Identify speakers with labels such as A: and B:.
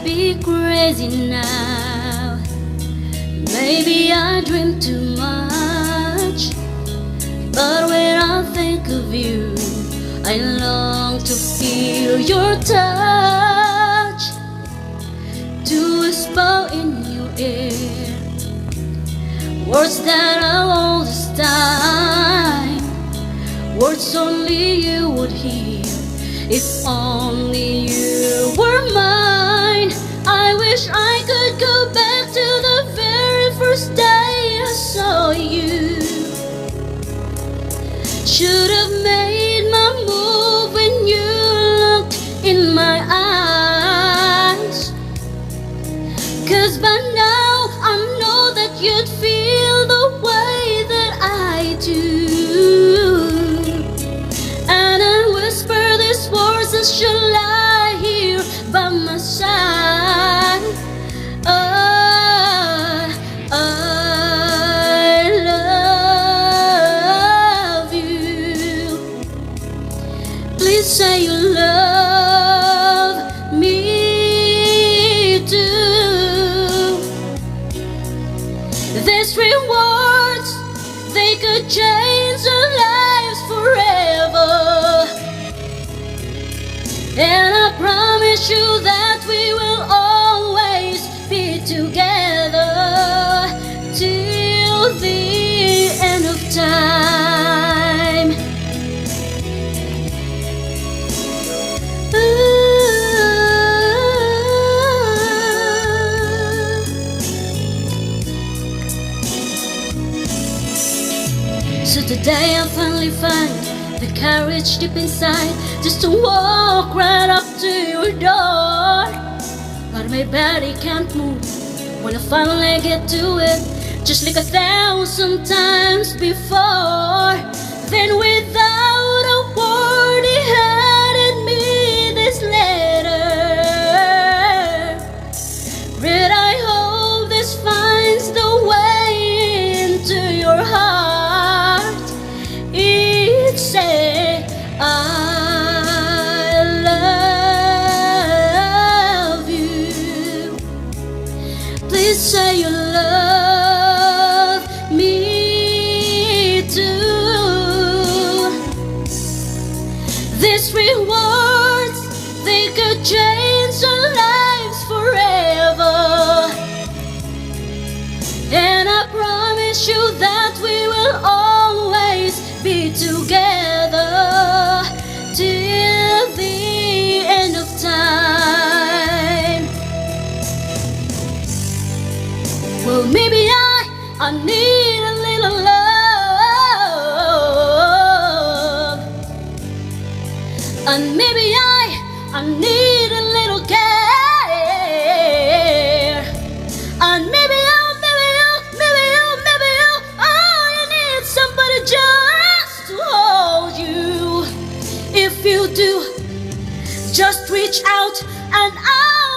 A: be crazy now. Maybe I dream too much, but when I think of you, I long to feel your touch, to whisper in your ear words that I'll hold this time, words only you would hear if only you were mine. I wish I could go back to the very first day I saw you. Should have made my move when you looked in my eyes, 'cause by now I know that you'd feel the way that I do. And I whisper these words as you lie here by my side. I love you. Please say you love me too. These three words, they could change our lives forever. And I promise you that we will always be together till the end of time. So today I finally find the courage deep inside just to walk right up to your door. But my body can't move when I finally get to it, just like 1,000 times before. Then without a word he handed me this letter. Read, I hope this finds the way into your heart. It said, I love you. Please say you love me too. These three words, they could change our lives forever. And I promise you that we will always be together till the end of time. Well, maybe I need a little love, and maybe I need a little care, and maybe oh, you need somebody just to hold you. If you do, just reach out and I'll